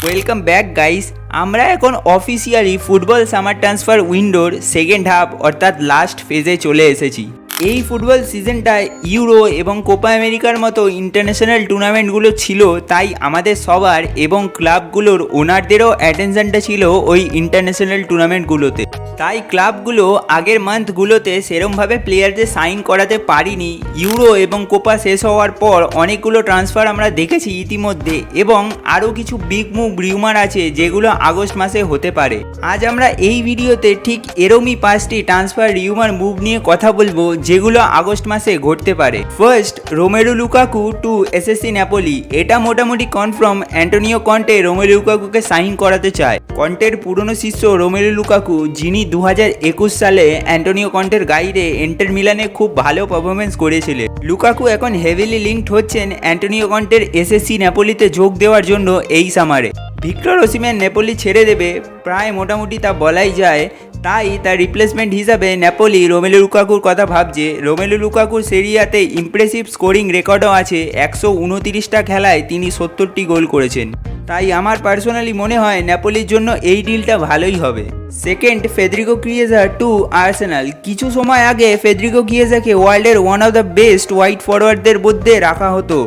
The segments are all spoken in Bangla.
Welcome back guys. আমরা এখন অফিসিয়ালি ফুটবল সামার ট্রান্সফার উইন্ডোর সেকেন্ড হাফ অর্থাৎ লাস্ট ফেজে চলে এসেছি। এই ফুটবল সিজনটায় ইউরো এবং কোপা আমেরিকার মতো ইন্টারন্যাশনাল টুর্নামেন্টগুলো ছিল, তাই আমাদের সবার এবং ক্লাবগুলোর ওনারদেরও অ্যাটেনশনটা ছিল ওই ইন্টারন্যাশনাল টুর্নামেন্টগুলোতে। তাই ক্লাবগুলো আগের মান্থগুলোতে সেরমভাবে প্লেয়ারদের সাইন করাতে পারিনি। ইউরো এবং কোপা শেষ হওয়ার পর অনেকগুলো ট্রান্সফার আমরা দেখেছি ইতিমধ্যে, এবং আরও কিছু বিগ মুভ রিউমার আছে যেগুলো আগস্ট মাসে হতে পারে। আজ আমরা এই ভিডিওতে ঠিক এরমই 5টি ট্রান্সফার রিউমার মুভ নিয়ে কথা বলবো যেগুলো আগস্ট মাসে ঘটতে পারে। First, Romelu Lukaku to SSC Napoli. এটা মোটামুটি কনফার্ম অ্যান্টোনিও কন্টে রোমেলু লুকাকুকে সাইন করাতে চায়। কন্টের পুরনো শিষ্য রোমেলু লুকাকু, যিনি 2021 সালে অ্যান্টোনিও কন্টের গাইডে ইন্টার মিলানে খুব ভালো পারফরমেন্স করেছিলেন। লুকাকু এখন হেভিলি লিঙ্কড হচ্ছেন অ্যান্টোনিও কন্টের এসএসসি নেপোলিতে যোগ দেওয়ার জন্য এই সামারে। ভিক্টর ওসিমেন নেপোলি ছেড়ে দেবে প্রায় মোটামুটি তা বলাই যায়, তাই তার রিপ্লেসমেন্ট হিসাবে নেপোলি রোমেলু লুকাকুর কথা ভাবছে। রোমেলু লুকাকুর সেরিয়াতে ইমপ্রেসিভ স্কোরিং রেকর্ডও আছে। 129টা খেলায় তিনি 70টি গোল করেছেন। তাই আমার পার্সোনালি মনে হয় নেপোলির জন্য এই ডিলটা ভালোই হবে। Second, Federico Chiesa to Arsenal. কিছু সময় আগে ফেদ্রিকো কিয়েজাকে ওয়ার্ল্ডের one of the best wide ফরওয়ার্ডদের মধ্যে রাখা হতো।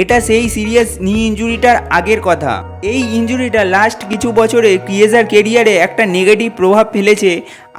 এটা সেই সিরিয়াস নি ইঞ্জুরিটার আগের কথা। এই ইঞ্জুরিটা লাস্ট কিছু বছরে কিয়েজার কেরিয়ারে একটা নেগেটিভ প্রভাব ফেলেছে,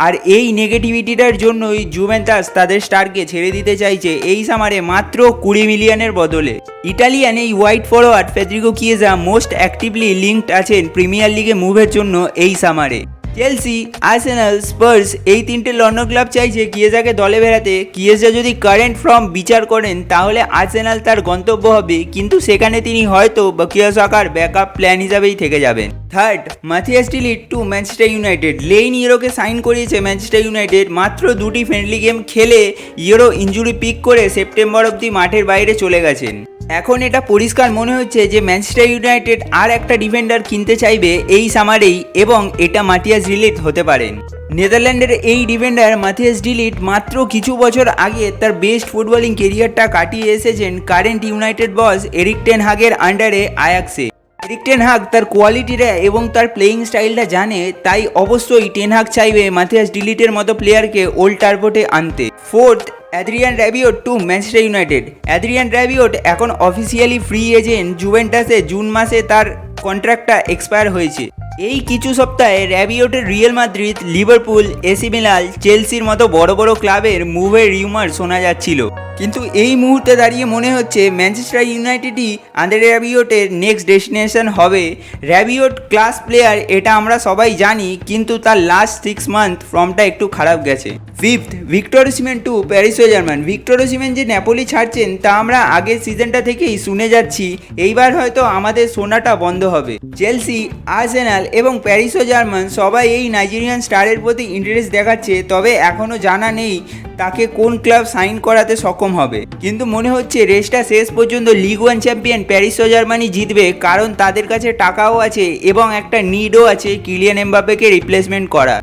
আর এই নেগেটিভিটিটার জন্যই জুভেন্টাস তাদের স্টারকে ছেড়ে দিতে চাইছে এই সামারে মাত্র 20 মিলিয়নের বদলে। ইটালিয়ান এই white forward Federico Chiesa most actively linked আছেন প্রিমিয়ার লিগে মুভের জন্য এই সামারে। চেলসি, আর্সেনাল, স্পার্স এই তিনটে লন্ডন ক্লাব চাইছে কিয়েজাকে দলে বেড়াতে। কিয়েজা যদি কারেন্ট ফর্ম বিচার করেন তাহলে আর্সেনাল তার গন্তব্য হবে, কিন্তু সেখানে তিনি হয়তো বাকিয়া সাকার ব্যাকআপ প্ল্যান হিসাবেই থেকে যাবেন। Third, Matthijs de Ligt to Manchester United. Leny ইয়েরোকে সাইন করিয়েছে ম্যানচেস্টার ইউনাইটেড। মাত্র 2টি ফ্রেন্ডলি গেম খেলে ইয়েরো ইঞ্জুরি পিক করে সেপ্টেম্বর অবধি মাঠের বাইরে চলে গেছেন। এখন এটা পরিষ্কার মনে হচ্ছে যে ম্যানচেস্টার ইউনাইটেড আর একটা ডিফেন্ডার কিনতে চাইবে এই সামারেই, এবং এটা মাথিয়াস ডি লিট হতে পারেন। নেদারল্যান্ডের এই ডিফেন্ডার মাথিয়াস ডি লিট মাত্র কিছু বছর আগে তার বেস্ট ফুটবলিং কেরিয়ারটা কাটিয়ে এসেছেন কারেন্ট ইউনাইটেড বস এরিক টেন হাগের আন্ডারে আয়াক্সে। এরিক টেন হাগ তার কোয়ালিটিটা এবং তার প্লেয়িং স্টাইলটা জানে, তাই অবশ্যই টেন হাগ চাইবে মাথিয়াস ডি লিটের মতো প্লেয়ারকে ওল্ড টার্বোটে আনতে। Fourth, Adrien Rabiot to Manchester United. Adrien Rabiot এখন অফিসিয়ালি ফ্রি এজেন্ট। জুভেন্টাসে জুন মাসে তার কন্ট্রাক্টটা এক্সপায়ার হয়েছে। এই কিছু সপ্তাহে র্যাবিওটের Real Madrid, Liverpool, AC Milan, চেলসির মতো বড় বড় ক্লাবের মুভের রিউমার শোনা যাচ্ছিল, কিন্তু এই মুহূর্তে দাঁড়িয়ে মনে হচ্ছে ম্যানচেস্টার ইউনাইটেডই আন্দ্রে র্যাবিওটের নেক্সট ডেস্টিনেশন হবে। র্যাবিওট ক্লাস প্লেয়ার, এটা আমরা সবাই জানি, কিন্তু তার লাস্ট 6 মান্থ ফর্মটা একটু খারাপ গেছে। Fifth, Victor Osimhen to Paris say German. Victor Osimhen যে নেপোলি ছাড়ছেন তা আমরা আগের সিজনটা থেকেই শুনে যাচ্ছি, এইবার হয়তো আমাদের শোনাটা বন্ধ হবে। চেলসি, আর্সেনাল এবং প্যারিস সে জার্মান সবাই এই নাইজেরিয়ান স্টারের প্রতি ইন্টারেস্ট দেখাচ্ছে, তবে এখনও জানা নেই তাকে কোন ক্লাব সাইন করাতে সক্ষম হবে। কিন্তু মনে হচ্ছে রেসটা শেষ পর্যন্ত লিগ 1 চ্যাম্পিয়ন প্যারিস সে জার্মানি জিতবে, কারণ তাদের কাছে টাকাও আছে এবং একটা নিডও আছে কিলিয়ান এমবাপ্পেকে রিপ্লেসমেন্ট করা।